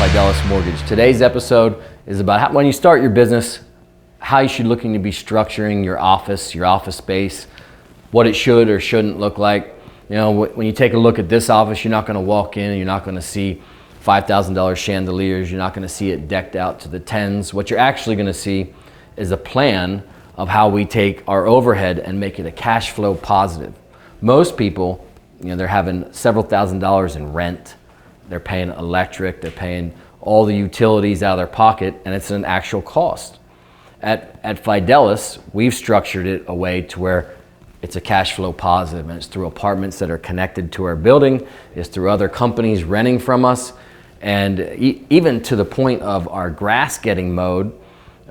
Fidelis Mortgage. Today's episode is about how, when you start your business, how you should looking to be structuring your office space, what it should or shouldn't look like. You know, when you take a look at this office, you're not going to walk in and you're not going to see $5,000 chandeliers. You're not going to see it decked out to the tens. What you're actually going to see is a plan of how we take our overhead and make it a cash flow positive. Most people, you know, they're having several $1,000s in rent. They're paying electric, they're paying all the utilities out of their pocket, and it's an actual cost. At Fidelis, we've structured it a way to where it's a cash flow positive, and it's through apartments that are connected to our building, it's through other companies renting from us, and even to the point of our grass getting mowed,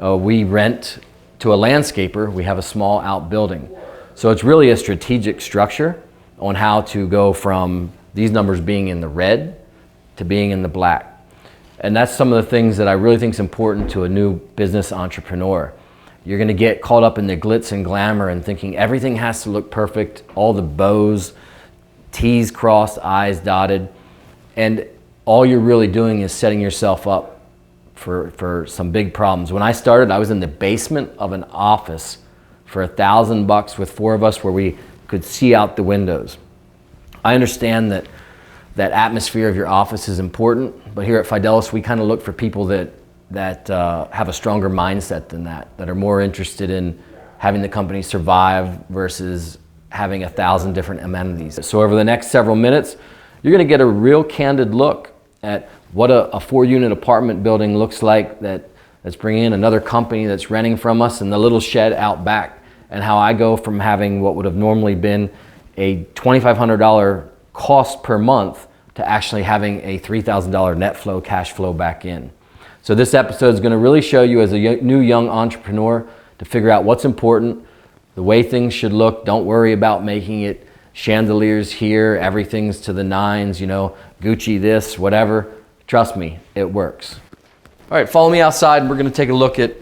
we rent to a landscaper. We have a small outbuilding. So it's really a strategic structure on how to go from these numbers being in the red to being in the black. And that's some of the things that I really think is important to a new business entrepreneur. You're gonna get caught up in the glitz and glamour and thinking everything has to look perfect, all the bows, T's crossed, I's dotted, and all you're really doing is setting yourself up for some big problems. When I started, I was in the basement of an office for $1,000 with 4 of us where we could see out the windows. I understand that atmosphere of your office is important, but here at Fidelis, we kind of look for people that have a stronger mindset than that are more interested in having the company survive versus having 1,000 different amenities. So over the next several minutes, you're gonna get a real candid look at what a 4-unit apartment building looks like that's bringing in another company that's renting from us, and the little shed out back, and how I go from having what would have normally been a $2,500 cost per month to actually having a $3,000 net flow cash flow back in. So this episode is going to really show you as a new young entrepreneur to figure out what's important, the way things should look. Don't worry about making it chandeliers here, everything's to the nines, you know, Gucci this, whatever. Trust me, it works. All right, follow me outside and we're going to take a look at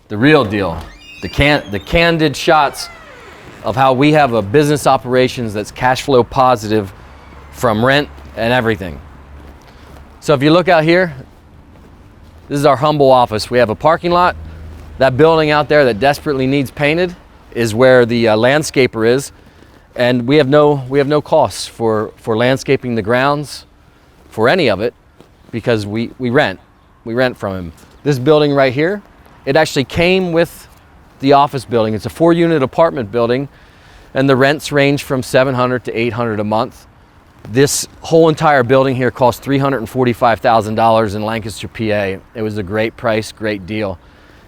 the real deal, the candid shots of how we have a business operations that's cash flow positive from rent and everything. So if you look out here, this is our humble office. We have a parking lot. That building out there that desperately needs painted is where the landscaper is, and we have no costs for landscaping the grounds, for any of it, because we rent from him. This building right here, it actually came with the office building. It's a 4-unit apartment building, and the rents range from $700 to $800 a month. This whole entire building here cost $345,000 in Lancaster, PA. It was a great price, great deal.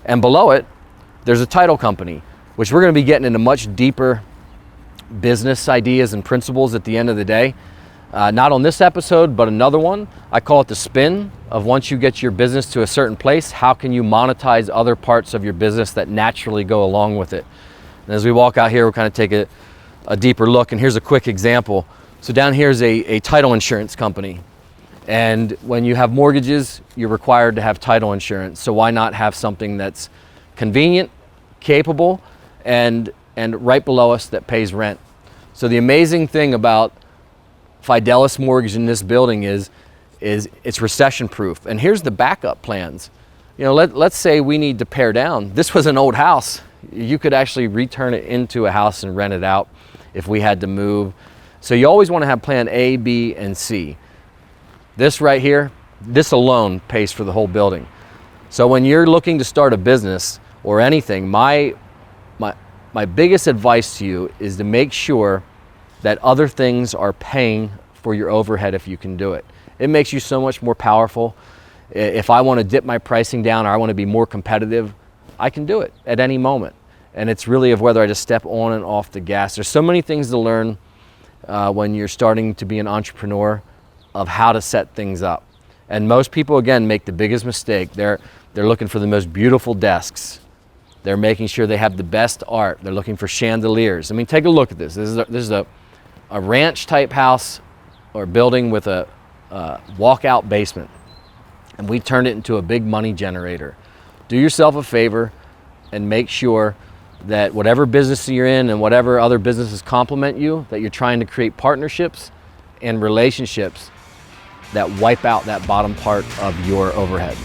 And below it, there's a title company, which we're gonna be getting into much deeper business ideas and principles at the end of the day. Not on this episode, but another one. I call it the spin of once you get your business to a certain place, how can you monetize other parts of your business that naturally go along with it? And as we walk out here, we'll kind of take a deeper look, and here's a quick example. So down here is a title insurance company. And when you have mortgages, you're required to have title insurance. So why not have something that's convenient, capable, and right below us that pays rent? So the amazing thing about Fidelis Mortgage in this building is it's recession proof. And here's the backup plans. You know, let's say we need to pare down. This was an old house. You could actually return it into a house and rent it out if we had to move. So you always want to have plan A, B, and C. This right here, this alone pays for the whole building. So when you're looking to start a business or anything, my biggest advice to you is to make sure that other things are paying for your overhead if you can do it. It makes you so much more powerful. If I want to dip my pricing down or I want to be more competitive, I can do it at any moment. And it's really of whether I just step on and off the gas. There's so many things to learn when you're starting to be an entrepreneur of how to set things up. And most people, again, make the biggest mistake. They're looking for the most beautiful desks. They're making sure they have the best art. They're looking for chandeliers. I mean, take a look at this. This is a ranch type house or building with a walkout basement. And we turned it into a big money generator. Do yourself a favor and make sure that whatever business you're in and whatever other businesses complement you, that you're trying to create partnerships and relationships that wipe out that bottom part of your overhead.